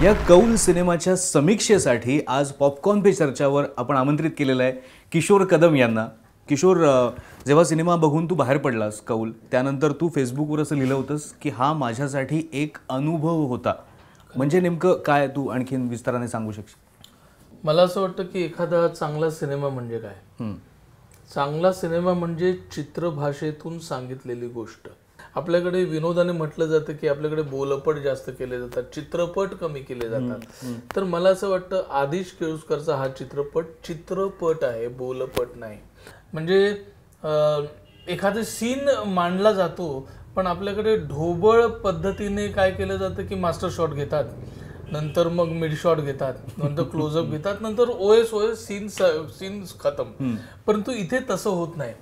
या कौल सिनेमाच्या समीक्षेसाठी आज पॉपकॉर्न पे चर्चावर आपण आमंत्रित केलेलं आहे किशोर कदम यांना. किशोर, जेव्हा सिनेमा बघून तू बाहेर पडलास कौल, त्यानंतर तू फेसबुकवर असं लिहिलं होतंस की हा माझ्यासाठी एक अनुभव होता. म्हणजे नेमकं काय, तू आणखीन विस्ताराने सांगू शकशील? मला असं वाटतं की एखादा चांगला सिनेमा म्हणजे काय, चांगला सिनेमा म्हणजे चित्रभाषेतून सांगितलेली गोष्ट. आपल्याकडे विनोदाने म्हटलं जातं की आपल्याकडे बोलपट जास्त केले जातात, चित्रपट कमी केले जातात. तर मला असं वाटतं आदिश केळुसकरचा हा चित्रपट आहे, बोलपट नाही. म्हणजे एखादा सीन मांडला जातो, पण आपल्याकडे ढोबळ पद्धतीने काय केलं जातं की मास्टर शॉट घेतात, नंतर मग मिड शॉट घेतात, नंतर क्लोजअप घेतात, नंतर ओएस सीन खतम. परंतु इथे तसं होत नाही.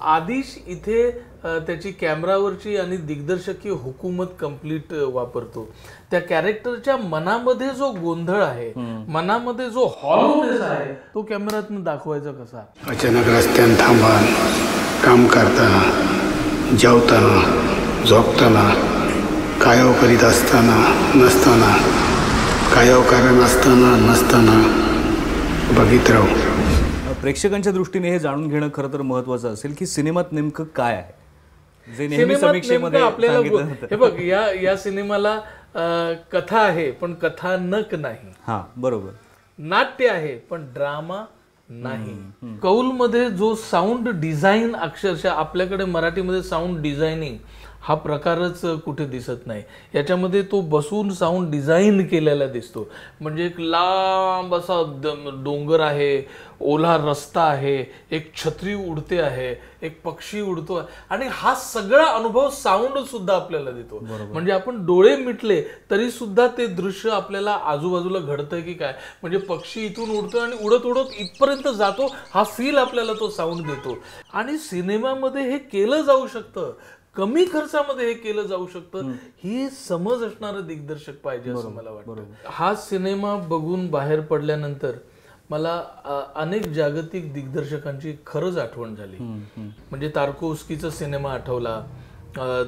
आदिश इथे त्याची कॅमेरावरची आणि दिग्दर्शकीय हुकूमत कंप्लीट वापरतो. त्या कॅरेक्टरच्या मनामध्ये जो गोंधळ आहे, मनामध्ये जो हॉलोनेस आहे, तो कॅमेऱ्यातून दाखवायचा कसा. अचानक रस्त्यान थांबून काम करताना, जेवताना, झोपताना, कायव करीत असताना नसताना, कायव कारण असताना नसताना बघित राहू. प्रेक्षकांच्या दृष्टीने हे जाणून घेणं खरं तर महत्त्वाचं असेल की सिनेमात नेमकं काय आहे, जे नेहमी समीक्षेमध्ये आपल्याला. हे बघ, या सिनेमाला कथा आहे पण कथानक नाही. हां, बरोबर. नाट्य आहे पण ड्रामा नाही. कौलमध्ये जो साऊंड डिझाईन, अक्षरशः आपल्याकडे मराठीमध्ये साऊंड डिझायनिंग हा प्रकारच कुठे दिसत नाही. याच्यामध्ये तो बसून साऊंड डिझाईन केलेला दिसतो. म्हणजे एक लांब असा डोंगर आहे, ओला रस्ता आहे, एक छत्री उडते आहे, एक पक्षी उडतो, आणि हा सगळा अनुभव साऊंड सुद्धा आपल्याला देतो. म्हणजे आपण डोळे मिटले तरी सुद्धा ते दृश्य आपल्याला आजूबाजूला घडतंय की काय. म्हणजे पक्षी इथून उडतो आणि उडत उडत इथपर्यंत जातो, हा फील आपल्याला तो साऊंड देतो. आणि सिनेमामध्ये हे केलं जाऊ शकतं, कमी खर्चामध्ये हे केलं जाऊ शकतं, ही समज असणारं दिग्दर्शक पाहिजे असं मला वाटतं. हा सिनेमा बघून बाहेर पडल्यानंतर मला अनेक जागतिक दिग्दर्शकांची खरंच आठवण झाली. म्हणजे तार्कोव्स्कीचा सिनेमा आठवला,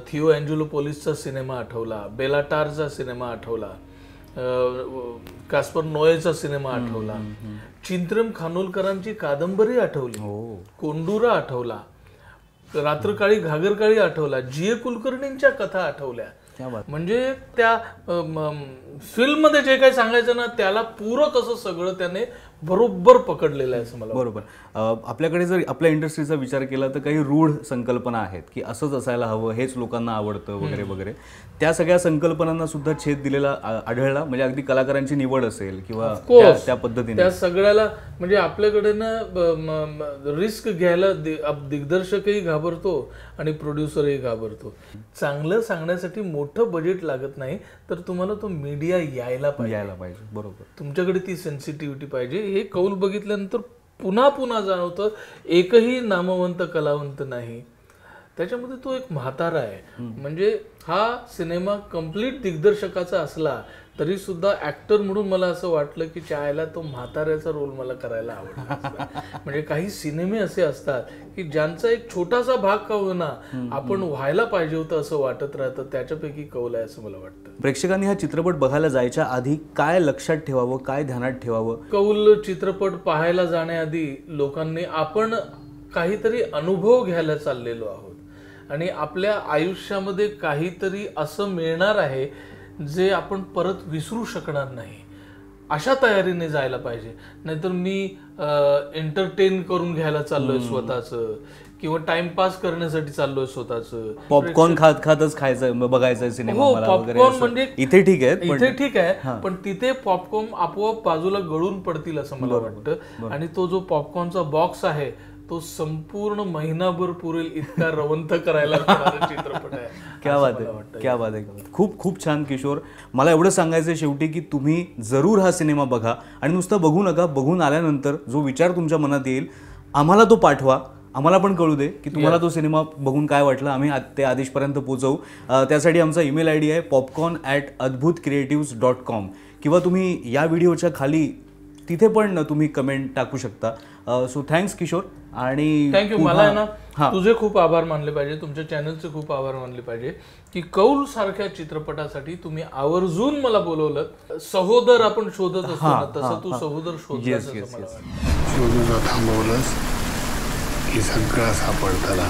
थिओ अँजेलोपोलिसचा सिनेमा आठवला, बेलाटारचा सिनेमा आठवला, कास्पर नोएचा सिनेमा आठवला, चिंत्रम खानोलकरांची कादंबरी आठवली, कोंडुरा आठवला, रात्रकाळी घागरकाळी आठवला, जी ए कुलकर्णींच्या कथा आठवल्या. म्हणजे त्या फिल्म मध्ये जे काही सांगायचं ना, त्याला पूरक असं सगळं त्याने बरोबर पकडलेलं आहे असं मला. बरोबर. आपल्याकडे जर आपल्या इंडस्ट्रीचा विचार केला तर काही रूढ संकल्पना आहेत की असंच असायला हवं, हेच लोकांना आवडतं वगैरे वगैरे. त्या सगळ्या संकल्पनांना सुद्धा छेद दिलेला आढळला. म्हणजे अगदी कलाकारांची निवड असेल किंवा त्या पद्धतीने त्या सगळ्याला. म्हणजे आपल्याकडे ना रिस्क घ्यायला दिग्दर्शकही घाबरतो आणि प्रोड्युसरही घाबरतो. चांगलं सांगण्यासाठी मोठं बजेट लागत नाही, तर तुम्हाला तो मीडिया यायला पाहिजे. बरोबर. तुमच्याकडे ती सेन्सिटिव्हिटी पाहिजे. हे कौल बघितल्यानंतर पुन्हा पुन्हा जाणवतं, एकही नामवंत कलावंत नाही त्याच्यामध्ये. तो एक म्हातारा आहे. म्हणजे हा सिनेमा कंप्लीट दिग्दर्शकाचा असला तरी सुद्धा ऍक्टर म्हणून मला असं वाटलं की चायला तो म्हाताऱ्याचा रोल मला करायला आवडला. म्हणजे काही सिनेमे असे असतात की ज्यांचा एक छोटासा भाग का होईना आपण व्हायला पाहिजे होतं असं वाटत राहतं. त्याच्यापैकी कौल आहे असं मला वाटतं. प्रेक्षकांनी हा चित्रपट बघायला जायच्या आधी काय लक्षात ठेवावं, काय ध्यानात ठेवावं? कौल चित्रपट पाहायला जाण्याआधी लोकांनी, आपण काहीतरी अनुभव घ्यायला चाललेलो आहोत आणि आपल्या आयुष्यामध्ये काहीतरी असं मिळणार आहे जे आपण परत विसरू शकणार नाही, अशा तयारीने जायला पाहिजे. नाहीतर मी एंटरटेन करून घ्यायला चाललोय स्वतःचं, किंवा टाइमपास करण्यासाठी चाललोय स्वतःचं. पॉपकॉर्न खात खातच खायचं, बघायचं सिनेमा. पॉपकॉर्न म्हणजे इथे ठीक आहे, पण तिथे पॉपकॉर्न आपोआप बाजूला गळून पडतील असं मला वाटतं. आणि तो जो पॉपकॉर्नचा बॉक्स आहे तो संपूर्ण महिनाभर पुरेल इतका रवंथ करायला चित्रपट आहे. क्या बात आहे, क्या बात आहे. खूप खूप छान किशोर. मला एवढं सांगायचं आहे शेवटी की तुम्ही जरूर हा सिनेमा बघा, आणि नुसतं बघू नका, बघून आल्यानंतर जो विचार तुमच्या मनात येईल आम्हाला तो पाठवा. आम्हाला पण कळू दे की तुम्हाला तो सिनेमा बघून काय वाटलं. आम्ही ते आदेशपर्यंत पोहोचवू. त्यासाठी आमचा ईमेल ID आहे popcorn@adbhutcreatives.com, किंवा तुम्ही या व्हिडिओच्या खाली तिथे पण तुम्ही कमेंट टाकू शकता. So thanks Kishor. आणि थँक्यू. मला आहे ना तुझे खूप आभार मानले पाहिजे, तुमच्या चॅनलचे खूप आभार मानले पाहिजे की कौल सारख्या चित्रपटासाठी तुम्ही आवर्जून मला बोलवलं. सहोदर आपण शोधत असतो ना, तसं तू सहोदर शोधलास असं मला वाटतं. शोधून थांबवलंस की सगळं सापडताना